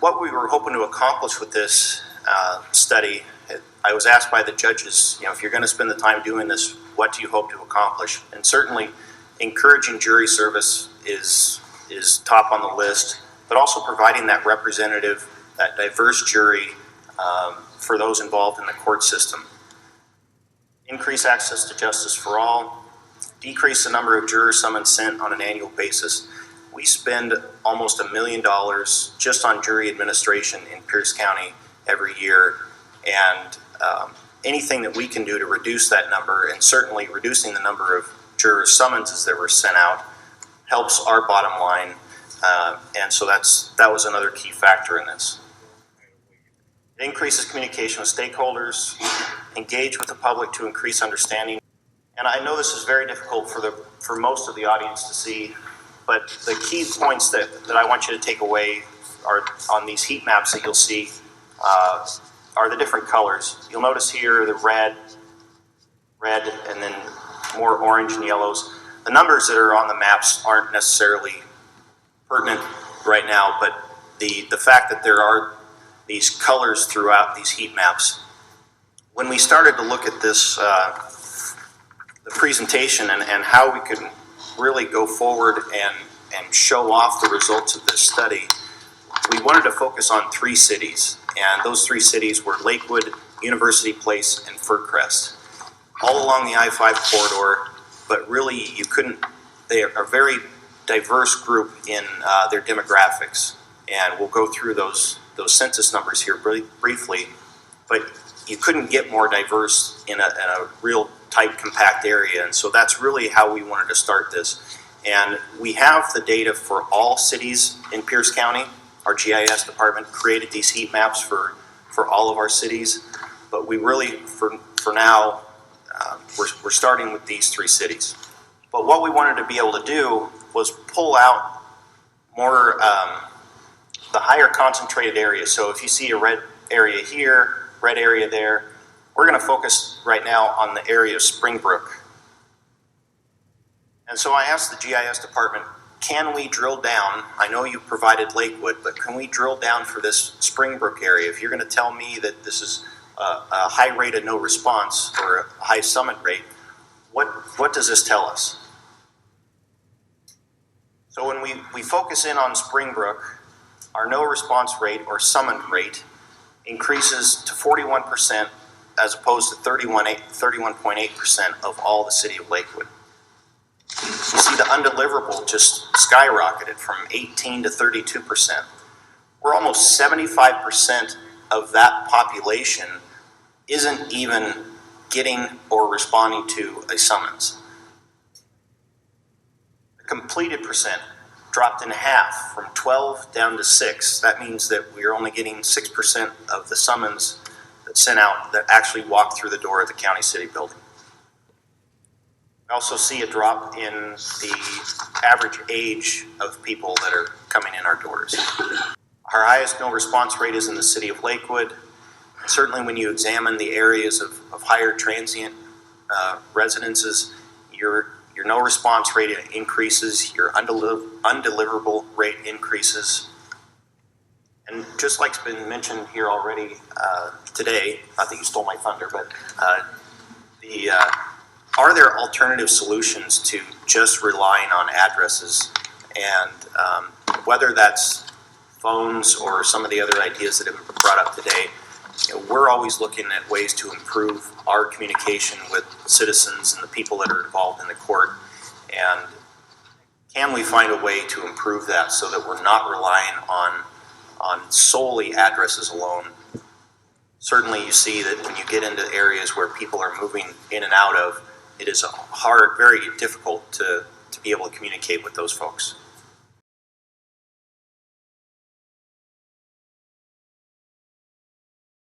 what we were hoping to accomplish with this study, I was asked by the judges, if you're going to spend the time doing this, what do you hope to accomplish? And certainly encouraging jury service is top on the list, but also providing that representative, that diverse jury for those involved in the court system. Increase access to justice for all, decrease the number of jurors summoned sent on an annual basis. We spend almost $1 million just on jury administration in Pierce County every year, and anything that we can do to reduce that number, and certainly reducing the number of jurors summonses that were sent out, helps our bottom line, and so that was another key factor in this. It increases communication with stakeholders, engage with the public to increase understanding. And I know this is very difficult for most of the audience to see, but the key points that I want you to take away are on these heat maps that you'll see are the different colors. You'll notice here the red, and then more orange and yellows. The numbers that are on the maps aren't necessarily pertinent right now, but the fact that there are these colors throughout these heat maps. When we started to look at this, the presentation and how we could really go forward and show off the results of this study, we wanted to focus on 3 cities, and those 3 cities were Lakewood, University Place, and Fircrest, all along the I-5 corridor, but really they are a very diverse group in their demographics, and we'll go through those census numbers here briefly, but you couldn't get more diverse in a real tight, compact area, and so that's really how we wanted to start this. And we have the data for all cities in Pierce County. Our GIS department created these heat maps for all of our cities, but we really, for now, we're starting with these 3 cities. But what we wanted to be able to do was pull out more the higher concentrated areas. So if you see a red area here, red area there, we're going to focus right now on the area of Springbrook. And so I asked the GIS department, can we drill down? I know you provided Lakewood, but can we drill down for this Springbrook area? If you're going to tell me that this is a high rate of no response or a high summit rate, what does this tell us? So when we focus in on Springbrook, our no response rate or summit rate increases to 41% as opposed to 31.8% of all the city of Lakewood. You see the undeliverable just skyrocketed from 18 to 32%. We're almost 75% of that population isn't even getting or responding to a summons. The completed percent dropped in half from 12 down to 6. That means that we're only getting 6% of the summons that's sent out that actually walk through the door of the county city building. We also see a drop in the average age of people that are coming in our doors. Our highest no response rate is in the city of Lakewood. And certainly when you examine the areas of higher transient residences, your no response rate increases, your undeliverable rate increases. And just like's been mentioned here already today, not that you stole my thunder, but are there alternative solutions to just relying on addresses? And whether that's phones or some of the other ideas that have been brought up today, we're always looking at ways to improve our communication with citizens and the people that are involved in the court. And can we find a way to improve that so that we're not relying on solely addresses alone? Certainly you see that when you get into areas where people are moving in and out of, it is hard, very difficult to be able to communicate with those folks.